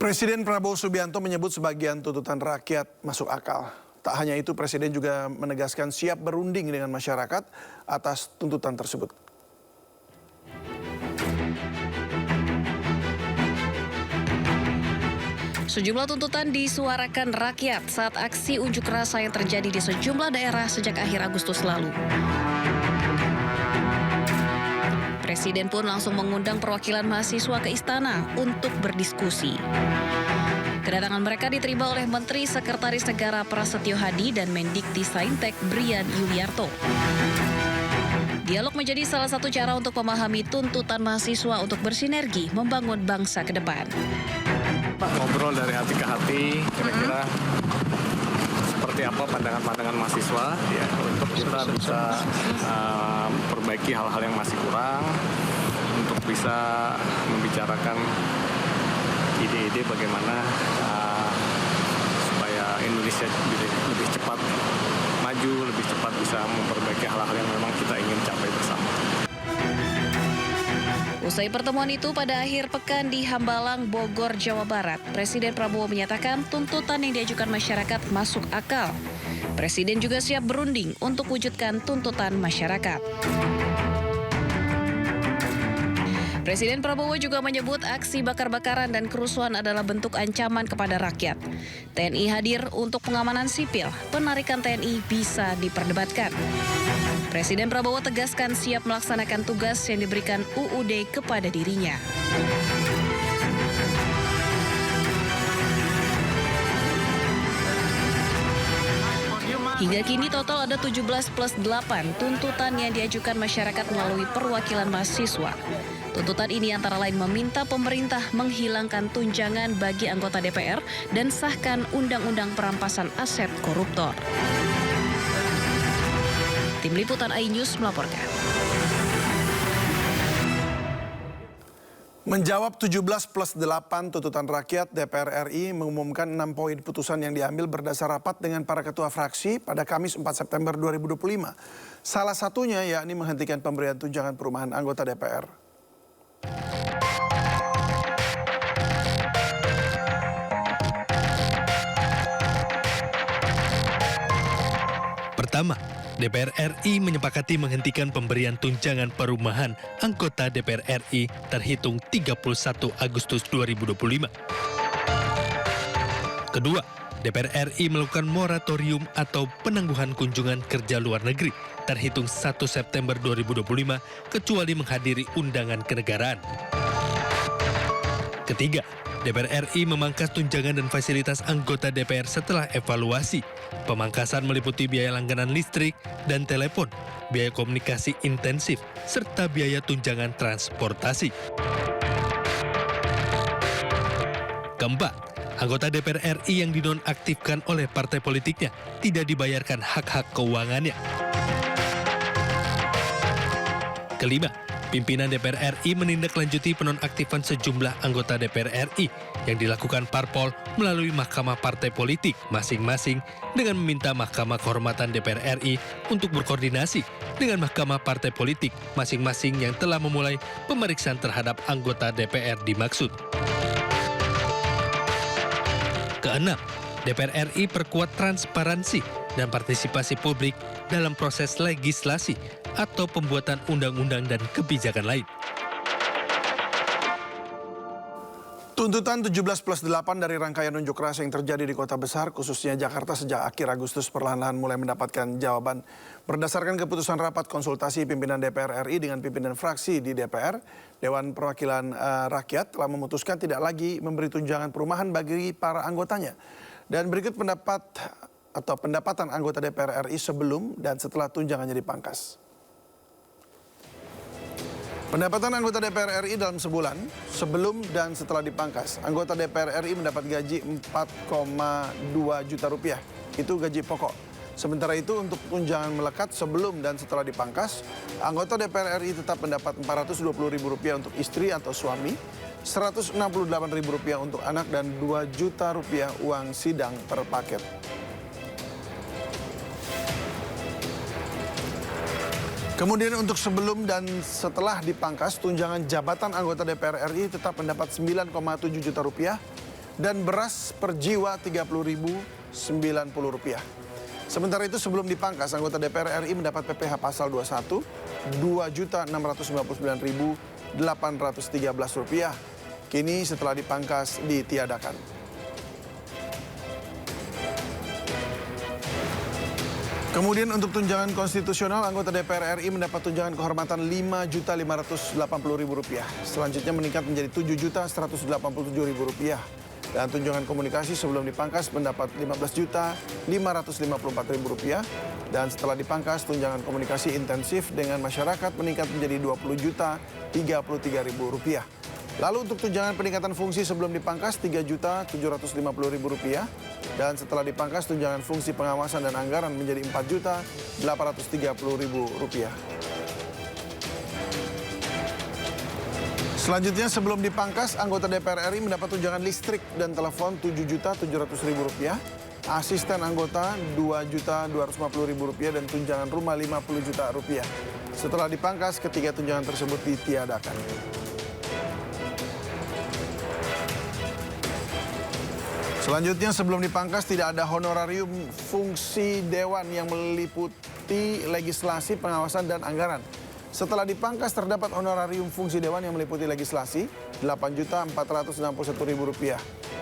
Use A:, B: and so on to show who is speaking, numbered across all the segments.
A: Presiden Prabowo Subianto menyebut sebagian tuntutan rakyat masuk akal. Tak hanya itu, Presiden juga menegaskan siap berunding dengan masyarakat atas tuntutan tersebut.
B: Sejumlah tuntutan disuarakan rakyat saat aksi unjuk rasa yang terjadi di sejumlah daerah sejak akhir Agustus lalu. Presiden pun langsung mengundang perwakilan mahasiswa ke istana untuk berdiskusi. Kedatangan mereka diterima oleh Menteri Sekretaris Negara Prasetyo Hadi dan Mendikbudristek Brian Yuliarto. Dialog menjadi salah satu cara untuk memahami tuntutan mahasiswa untuk bersinergi membangun bangsa ke depan.
C: Ngobrol dari hati ke hati, kira-kira seperti apa pandangan-pandangan mahasiswa ya, untuk kita bisa perbaiki hal-hal yang masih kurang, untuk bisa membicarakan ide-ide bagaimana supaya Indonesia lebih cepat maju, lebih cepat bisa memperbaiki hal-hal yang memang kita ingin capai bersama.
B: Usai pertemuan itu pada akhir pekan di Hambalang, Bogor, Jawa Barat, Presiden Prabowo menyatakan tuntutan yang diajukan masyarakat masuk akal. Presiden juga siap berunding untuk wujudkan tuntutan masyarakat. Presiden Prabowo juga menyebut aksi bakar-bakaran dan kerusuhan adalah bentuk ancaman kepada rakyat. TNI hadir untuk pengamanan sipil, penarikan TNI bisa diperdebatkan. Presiden Prabowo tegaskan siap melaksanakan tugas yang diberikan UUD kepada dirinya. Hingga kini total ada 17 plus 8 tuntutan yang diajukan masyarakat melalui perwakilan mahasiswa. Tuntutan ini antara lain meminta pemerintah menghilangkan tunjangan bagi anggota DPR dan sahkan undang-undang perampasan aset koruptor. Tim Liputan iNews melaporkan.
A: Menjawab 17 plus 8 tuntutan rakyat, DPR RI mengumumkan 6 poin putusan yang diambil berdasar rapat dengan para ketua fraksi pada Kamis 4 September 2025. Salah satunya yakni menghentikan pemberian tunjangan perumahan anggota DPR.
D: Pertama, DPR RI menyepakati menghentikan pemberian tunjangan perumahan anggota DPR RI terhitung 31 Agustus 2025. Kedua, DPR RI melakukan moratorium atau penangguhan kunjungan kerja luar negeri terhitung 1 September 2025 kecuali menghadiri undangan kenegaraan. Ketiga, DPR RI memangkas tunjangan dan fasilitas anggota DPR setelah evaluasi. Pemangkasan meliputi biaya langganan listrik dan telepon, biaya komunikasi intensif, serta biaya tunjangan transportasi. Keempat, anggota DPR RI yang dinonaktifkan oleh partai politiknya tidak dibayarkan hak-hak keuangannya. Kelima, pimpinan DPR RI menindaklanjuti penonaktifan sejumlah anggota DPR RI yang dilakukan parpol melalui Mahkamah Partai Politik masing-masing dengan meminta Mahkamah Kehormatan DPR RI untuk berkoordinasi dengan Mahkamah Partai Politik masing-masing yang telah memulai pemeriksaan terhadap anggota DPR dimaksud. Keenam, DPR RI perkuat transparansi dan partisipasi publik dalam proses legislasi atau pembuatan undang-undang dan kebijakan lain.
A: Tuntutan 17 plus 8 dari rangkaian unjuk rasa yang terjadi di kota besar, khususnya Jakarta sejak akhir Agustus perlahan-lahan mulai mendapatkan jawaban. Berdasarkan keputusan rapat konsultasi pimpinan DPR RI dengan pimpinan fraksi di DPR, Dewan Perwakilan Rakyat telah memutuskan tidak lagi memberi tunjangan perumahan bagi para anggotanya. Dan berikut pendapatan anggota DPR RI sebelum dan setelah tunjangannya dipangkas. Pendapatan anggota DPR RI dalam sebulan, sebelum dan setelah dipangkas. Anggota DPR RI mendapat gaji 4,2 juta rupiah. Itu gaji pokok. Sementara itu untuk tunjangan melekat sebelum dan setelah dipangkas, anggota DPR RI tetap mendapat Rp420.000 untuk istri atau suami, Rp168.000 untuk anak, dan Rp2 juta uang sidang per paket. Kemudian untuk sebelum dan setelah dipangkas, tunjangan jabatan anggota DPR RI tetap mendapat Rp9,7 juta, dan beras per jiwa Rp30.090. Sementara itu sebelum dipangkas, anggota DPR RI mendapat PPh pasal 21 Rp2.699.813. Kini setelah dipangkas ditiadakan. Kemudian untuk tunjangan konstitusional, anggota DPR RI mendapat tunjangan kehormatan Rp5.580.000. Selanjutnya meningkat menjadi Rp7.187.000. Dan tunjangan komunikasi sebelum dipangkas mendapat Rp15.554.000. Dan setelah dipangkas, tunjangan komunikasi intensif dengan masyarakat meningkat menjadi Rp20.033.000. Lalu untuk tunjangan peningkatan fungsi sebelum dipangkas Rp3.750.000. Dan setelah dipangkas, tunjangan fungsi pengawasan dan anggaran menjadi Rp4.830.000. Selanjutnya sebelum dipangkas, anggota DPR RI mendapat tunjangan listrik dan telepon Rp7.700.000, asisten anggota Rp2.250.000 dan tunjangan rumah Rp50 juta. Setelah dipangkas, ketiga tunjangan tersebut ditiadakan. Selanjutnya sebelum dipangkas tidak ada honorarium fungsi dewan yang meliputi legislasi, pengawasan, dan anggaran. Setelah dipangkas terdapat honorarium fungsi dewan yang meliputi legislasi Rp8.461.000,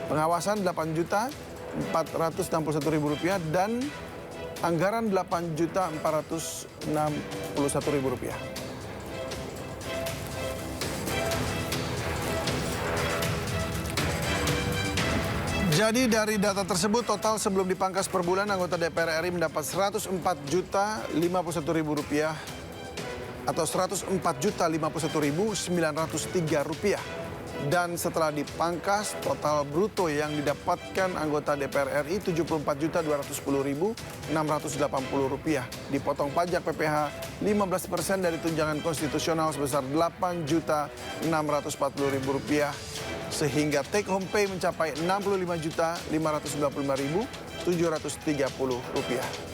A: pengawasan Rp8.461.000 dan anggaran Rp8.461.000. Jadi dari data tersebut total sebelum dipangkas per bulan anggota DPR RI mendapat Rp104.051.000 atau Rp104.051.903. Dan setelah dipangkas total bruto yang didapatkan anggota DPR RI Rp74.210.680. Dipotong pajak PPh 15% dari tunjangan konstitusional sebesar Rp8.640.000. Sehingga take home pay mencapai Rp65.595.730.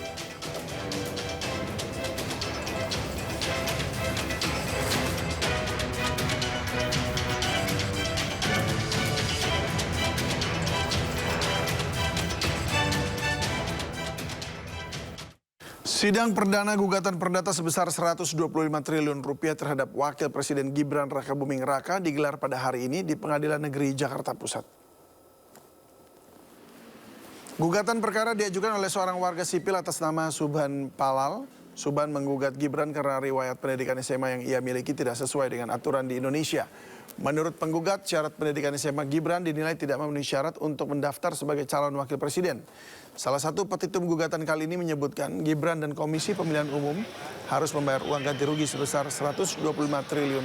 A: Sidang perdana gugatan perdata sebesar Rp125 triliun terhadap Wakil Presiden Gibran Rakabuming Raka digelar pada hari ini di Pengadilan Negeri Jakarta Pusat. Gugatan perkara diajukan oleh seorang warga sipil atas nama Subhan Palal. Subhan menggugat Gibran karena riwayat pendidikan SMA yang ia miliki tidak sesuai dengan aturan di Indonesia. Menurut penggugat, syarat pendidikan SMA Gibran dinilai tidak memenuhi syarat untuk mendaftar sebagai calon wakil presiden. Salah satu petitum gugatan kali ini menyebutkan Gibran dan Komisi Pemilihan Umum harus membayar uang ganti rugi sebesar Rp125 triliun.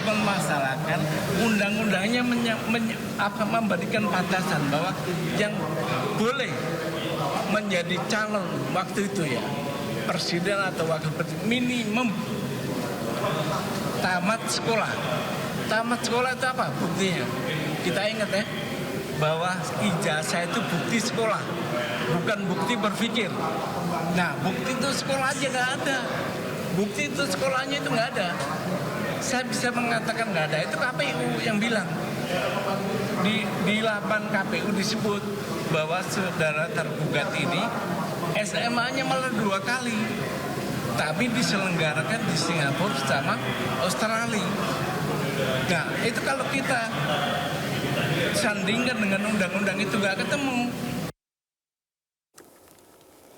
E: Memasalahkan undang-undangnya memberikan batasan bahwa yang boleh menjadi calon waktu itu ya presiden atau wakil presiden minimum tamat sekolah. Tamat sekolah itu apa buktinya? Kita ingat ya bahwa ijazah itu bukti sekolah, bukan bukti berpikir. Nah, bukti itu sekolah aja nggak ada. Bukti itu sekolahnya itu nggak ada. Saya bisa mengatakan nggak ada. Itu KPU yang bilang. Di laman KPU disebut bahwa saudara tergugat ini SMA-nya malah 2 kali. Tapi diselenggarakan di Singapura sama Australia. Nah, itu kalau kita sandingkan dengan undang-undang itu nggak ketemu.